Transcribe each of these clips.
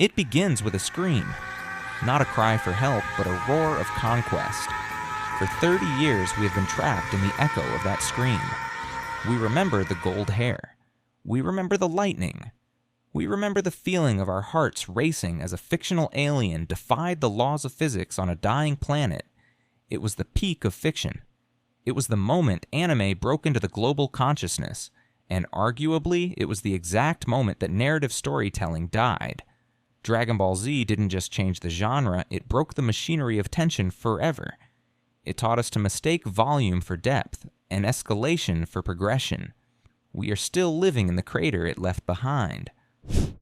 It begins with a scream. Not a cry for help, but a roar of conquest. For 30 years, we have been trapped in the echo of that scream. We remember the gold hair. We remember the lightning. We remember the feeling of our hearts racing as a fictional alien defied the laws of physics on a dying planet. It was the peak of fiction. It was the moment anime broke into the global consciousness, and arguably, it was the exact moment that narrative storytelling died. Dragon Ball Z didn't just change the genre, it broke the machinery of tension forever. It taught us to mistake volume for depth, and escalation for progression. We are still living in the crater it left behind.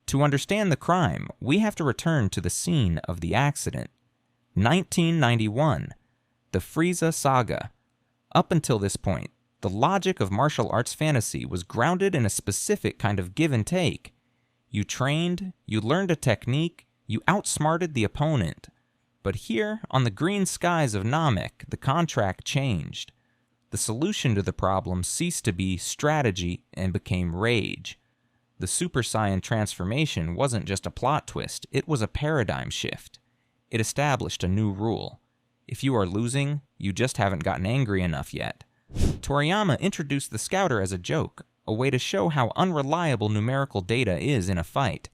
To understand the crime, we have to return to the scene of the accident. 1991, the Frieza Saga. Up until this point, the logic of martial arts fantasy was grounded in a specific kind of give and take. You trained, you learned a technique, you outsmarted the opponent. But here, on the green skies of Namek, the contract changed. The solution to the problem ceased to be strategy and became rage. The Super Saiyan transformation wasn't just a plot twist, it was a paradigm shift. It established a new rule. If you are losing, you just haven't gotten angry enough yet. Toriyama introduced the Scouter as a joke, a way to show how unreliable numerical data is in a fight.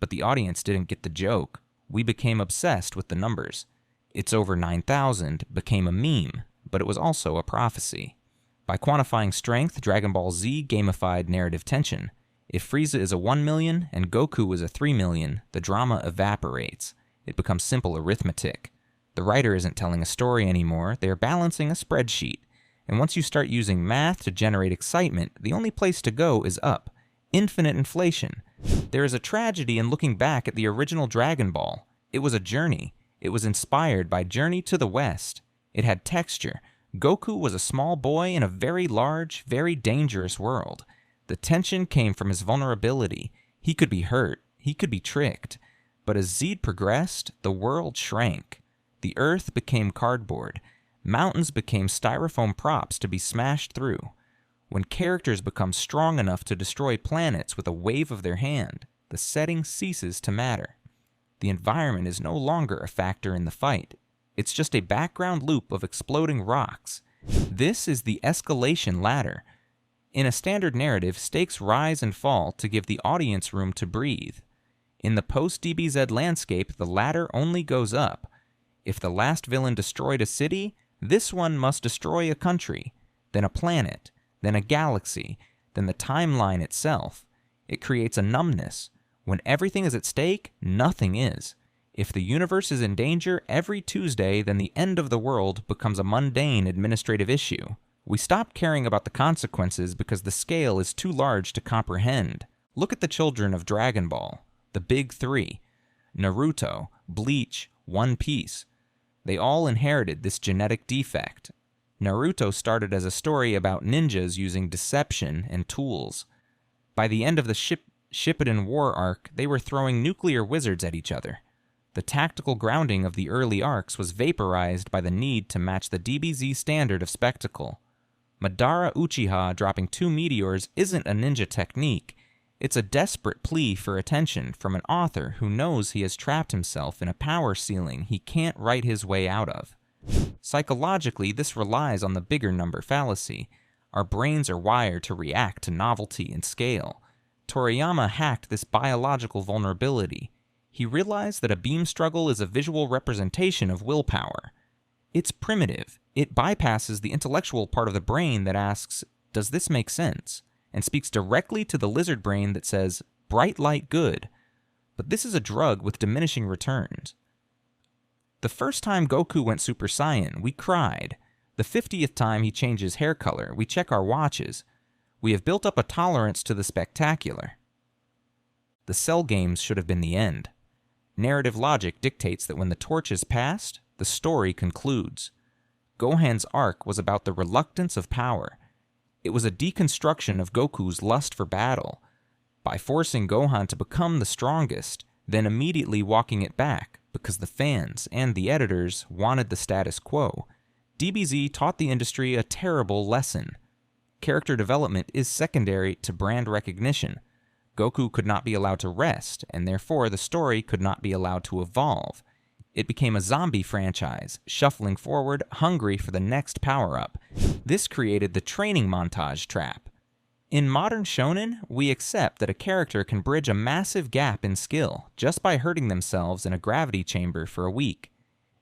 But the audience didn't get the joke. We became obsessed with the numbers. It's over 9,000 became a meme, but it was also a prophecy. By quantifying strength, Dragon Ball Z gamified narrative tension. If Frieza is a 1 million and Goku is a 3 million, the drama evaporates. It becomes simple arithmetic. The writer isn't telling a story anymore, they are balancing a spreadsheet. And once you start using math to generate excitement, the only place to go is up. Infinite inflation. There is a tragedy in looking back at the original Dragon Ball. It was a journey. It was inspired by Journey to the West. It had texture. Goku was a small boy in a very large, very dangerous world. The tension came from his vulnerability. He could be hurt. He could be tricked. But as Zed progressed, the world shrank. The earth became cardboard. Mountains became styrofoam props to be smashed through. When characters become strong enough to destroy planets with a wave of their hand, the setting ceases to matter. The environment is no longer a factor in the fight. It's just a background loop of exploding rocks. This is the escalation ladder. In a standard narrative, stakes rise and fall to give the audience room to breathe. In the post-DBZ landscape, the ladder only goes up. If the last villain destroyed a city, this one must destroy a country, then a planet, then a galaxy, then the timeline itself. It creates a numbness. When everything is at stake, nothing is. If the universe is in danger every Tuesday, then the end of the world becomes a mundane administrative issue. We stop caring about the consequences because the scale is too large to comprehend. Look at the children of Dragon Ball, the big three. Naruto, Bleach, One Piece. They all inherited this genetic defect. Naruto started as a story about ninjas using deception and tools. By the end of the Shippuden War arc, they were throwing nuclear wizards at each other. The tactical grounding of the early arcs was vaporized by the need to match the DBZ standard of spectacle. Madara Uchiha dropping 2 meteors isn't a ninja technique. It's a desperate plea for attention from an author who knows he has trapped himself in a power ceiling he can't write his way out of. Psychologically, this relies on the bigger number fallacy. Our brains are wired to react to novelty and scale. Toriyama hacked this biological vulnerability. He realized that a beam struggle is a visual representation of willpower. It's primitive. It bypasses the intellectual part of the brain that asks, does this make sense? And speaks directly to the lizard brain that says, bright light good. But this is a drug with diminishing returns. The first time Goku went Super Saiyan, we cried. The 50th time he changes hair color, we check our watches. We have built up a tolerance to the spectacular. The Cell games should have been the end. Narrative logic dictates that when the torch is passed, the story concludes. Gohan's arc was about the reluctance of power. It was a deconstruction of Goku's lust for battle. By forcing Gohan to become the strongest, then immediately walking it back, because the fans and the editors wanted the status quo, DBZ taught the industry a terrible lesson. Character development is secondary to brand recognition. Goku could not be allowed to rest, and therefore the story could not be allowed to evolve. It became a zombie franchise, shuffling forward, hungry for the next power-up. This created the training montage trap. In modern shōnen, we accept that a character can bridge a massive gap in skill just by hurting themselves in a gravity chamber for a week.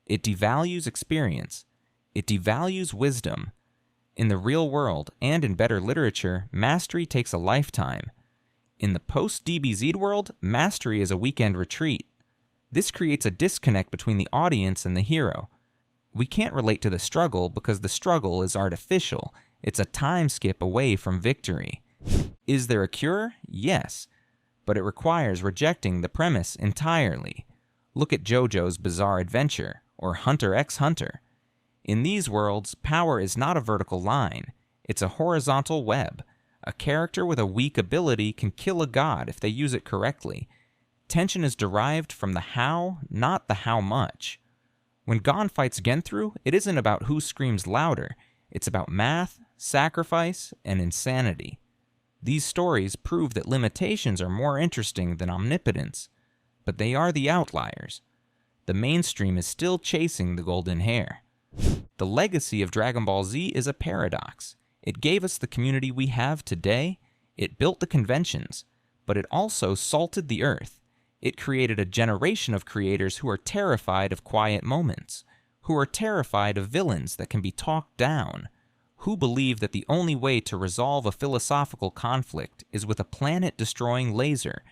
It devalues experience. It devalues wisdom. In the real world, and in better literature, mastery takes a lifetime. In the post-DBZ world, mastery is a weekend retreat. This creates a disconnect between the audience and the hero. We can't relate to the struggle because the struggle is artificial. It's a time skip away from victory. Is there a cure? Yes, but it requires rejecting the premise entirely. Look at JoJo's Bizarre Adventure, or Hunter x Hunter. In these worlds, power is not a vertical line. It's a horizontal web. A character with a weak ability can kill a god if they use it correctly. Tension is derived from the how, not the how much. When Gon fights Genthru, it isn't about who screams louder. It's about math, sacrifice, and insanity. These stories prove that limitations are more interesting than omnipotence, but they are the outliers. The mainstream is still chasing the golden hair. The legacy of Dragon Ball Z is a paradox. It gave us the community we have today, it built the conventions, but it also salted the earth. It created a generation of creators who are terrified of quiet moments, who are terrified of villains that can be talked down, who believe that the only way to resolve a philosophical conflict is with a planet-destroying laser.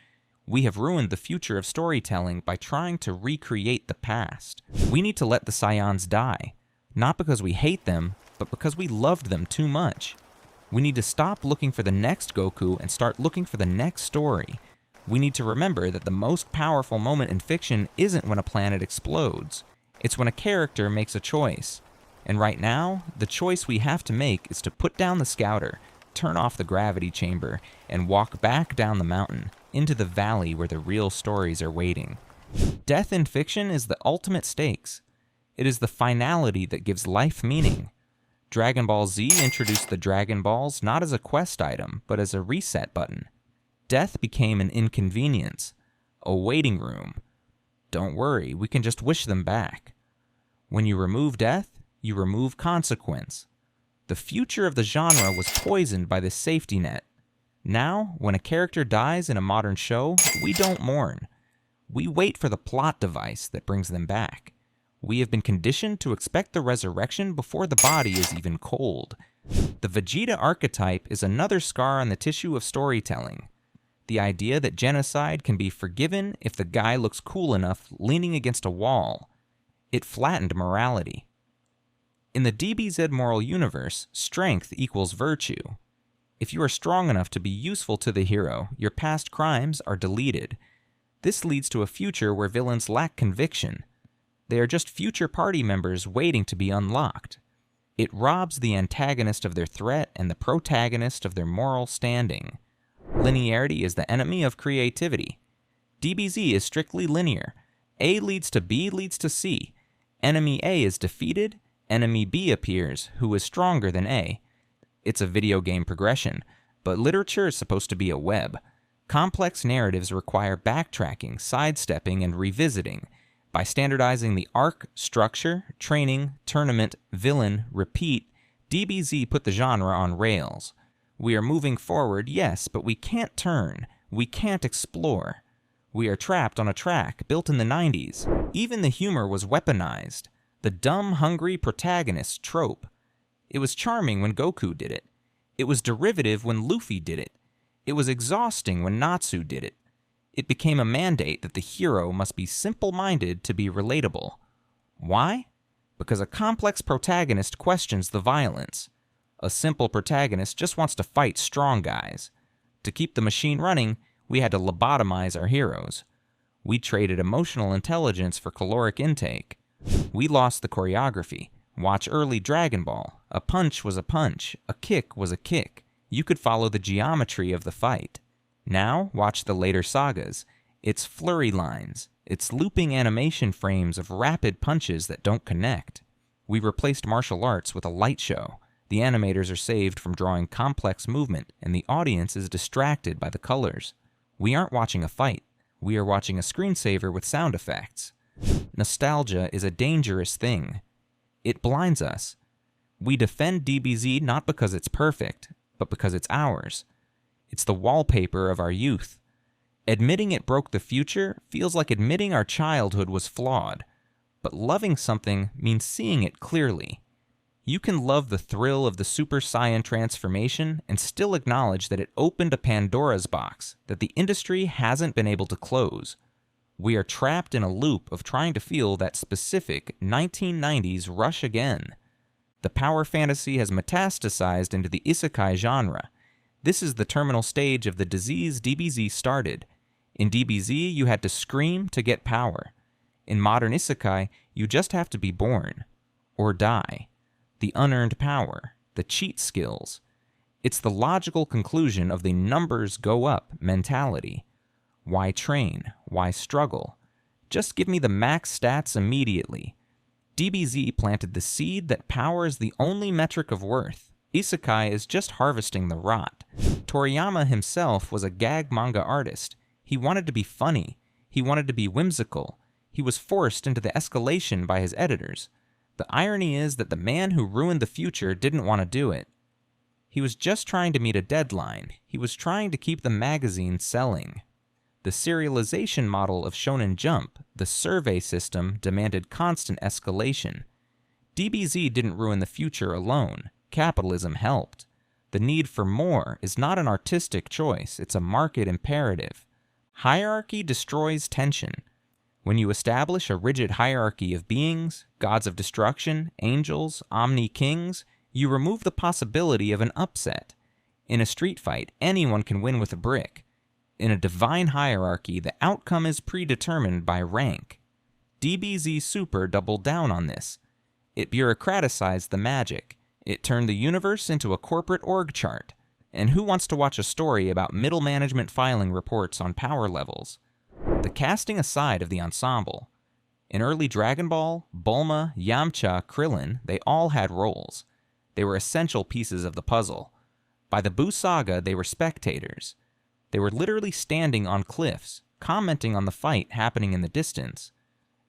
We have ruined the future of storytelling by trying to recreate the past. We need to let the Saiyans die, not because we hate them, but because we loved them too much. We need to stop looking for the next Goku and start looking for the next story. We need to remember that the most powerful moment in fiction isn't when a planet explodes. It's when a character makes a choice. And right now, the choice we have to make is to put down the scouter, turn off the gravity chamber, and walk back down the mountain, into the valley where the real stories are waiting. Death in fiction is the ultimate stakes. It is the finality that gives life meaning. Dragon Ball Z introduced the Dragon Balls not as a quest item, but as a reset button. Death became an inconvenience, a waiting room. Don't worry, we can just wish them back. When you remove death, you remove consequence. The future of the genre was poisoned by this safety net. Now, when a character dies in a modern show, we don't mourn. We wait for the plot device that brings them back. We have been conditioned to expect the resurrection before the body is even cold. The Vegeta archetype is another scar on the tissue of storytelling. The idea that genocide can be forgiven if the guy looks cool enough leaning against a wall. It flattened morality. In the DBZ moral universe, strength equals virtue. If you are strong enough to be useful to the hero, your past crimes are deleted. This leads to a future where villains lack conviction. They are just future party members waiting to be unlocked. It robs the antagonist of their threat and the protagonist of their moral standing. Linearity is the enemy of creativity. DBZ is strictly linear. A leads to B leads to C. Enemy A is defeated, enemy B appears, who is stronger than A. It's a video game progression, but literature is supposed to be a web. Complex narratives require backtracking, sidestepping, and revisiting. By standardizing the arc, structure, training, tournament, villain, repeat, DBZ put the genre on rails. We are moving forward, yes, but we can't turn. We can't explore. We are trapped on a track built in the 90s. Even the humor was weaponized. The dumb, hungry protagonist trope. It was charming when Goku did it. It was derivative when Luffy did it. It was exhausting when Natsu did it. It became a mandate that the hero must be simple-minded to be relatable. Why? Because a complex protagonist questions the violence. A simple protagonist just wants to fight strong guys. To keep the machine running, we had to lobotomize our heroes. We traded emotional intelligence for caloric intake. We lost the choreography. Watch early Dragon Ball. A punch was a punch. A kick was a kick. You could follow the geometry of the fight. Now, watch the later sagas. It's flurry lines. It's looping animation frames of rapid punches that don't connect. We replaced martial arts with a light show. The animators are saved from drawing complex movement, and the audience is distracted by the colors. We aren't watching a fight. We are watching a screensaver with sound effects. Nostalgia is a dangerous thing. It blinds us. We defend DBZ not because it's perfect, but because it's ours. It's the wallpaper of our youth. Admitting it broke the future feels like admitting our childhood was flawed. But loving something means seeing it clearly. You can love the thrill of the Super Saiyan transformation and still acknowledge that it opened a Pandora's box that the industry hasn't been able to close. We are trapped in a loop of trying to feel that specific 1990s rush again. The power fantasy has metastasized into the isekai genre. This is the terminal stage of the disease DBZ started. In DBZ, you had to scream to get power. In modern isekai, you just have to be born. Or die. The unearned power. The cheat skills. It's the logical conclusion of the numbers go up mentality. Why train? Why struggle? Just give me the max stats immediately. DBZ planted the seed that power is the only metric of worth. Isekai is just harvesting the rot. Toriyama himself was a gag manga artist. He wanted to be funny. He wanted to be whimsical. He was forced into the escalation by his editors. The irony is that the man who ruined the future didn't want to do it. He was just trying to meet a deadline. He was trying to keep the magazine selling. The serialization model of Shonen Jump, the survey system, demanded constant escalation. DBZ didn't ruin the future alone. Capitalism helped. The need for more is not an artistic choice, it's a market imperative. Hierarchy destroys tension. When you establish a rigid hierarchy of beings, gods of destruction, angels, omni-kings, you remove the possibility of an upset. In a street fight, anyone can win with a brick. In a divine hierarchy, the outcome is predetermined by rank. DBZ Super doubled down on this. It bureaucratized the magic. It turned the universe into a corporate org chart. And who wants to watch a story about middle management filing reports on power levels? The casting aside of the ensemble. In early Dragon Ball, Bulma, Yamcha, Krillin, they all had roles. They were essential pieces of the puzzle. By the Buu Saga, they were spectators. They were literally standing on cliffs, commenting on the fight happening in the distance.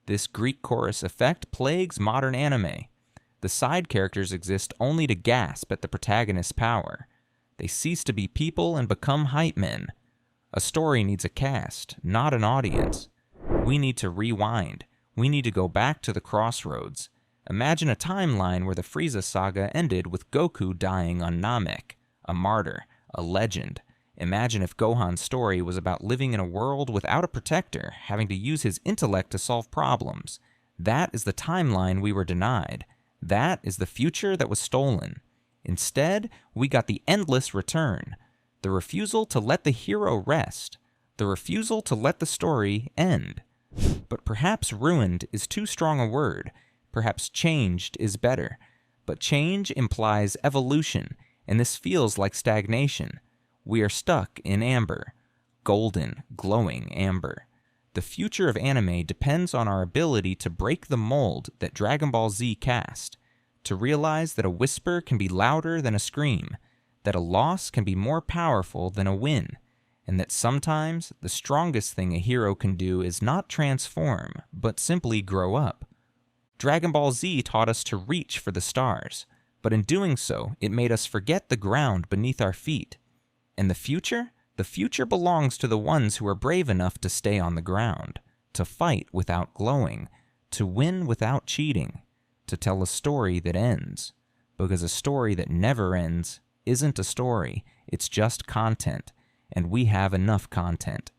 This Greek chorus effect plagues modern anime. The side characters exist only to gasp at the protagonist's power. They cease to be people and become hype men. A story needs a cast, not an audience. We need to rewind. We need to go back to the crossroads. Imagine a timeline where the Frieza saga ended with Goku dying on Namek, a martyr, a legend. Imagine if Gohan's story was about living in a world without a protector, having to use his intellect to solve problems. That is the timeline we were denied. That is the future that was stolen. Instead, we got the endless return. The refusal to let the hero rest. The refusal to let the story end. But perhaps ruined is too strong a word. Perhaps changed is better. But change implies evolution, and this feels like stagnation. We are stuck in amber. Golden, glowing amber. The future of anime depends on our ability to break the mold that Dragon Ball Z cast, to realize that a whisper can be louder than a scream, that a loss can be more powerful than a win, and that sometimes the strongest thing a hero can do is not transform, but simply grow up. Dragon Ball Z taught us to reach for the stars, but in doing so, it made us forget the ground beneath our feet. And the future? The future belongs to the ones who are brave enough to stay on the ground, to fight without glowing, to win without cheating, to tell a story that ends. Because a story that never ends isn't a story, it's just content, and we have enough content.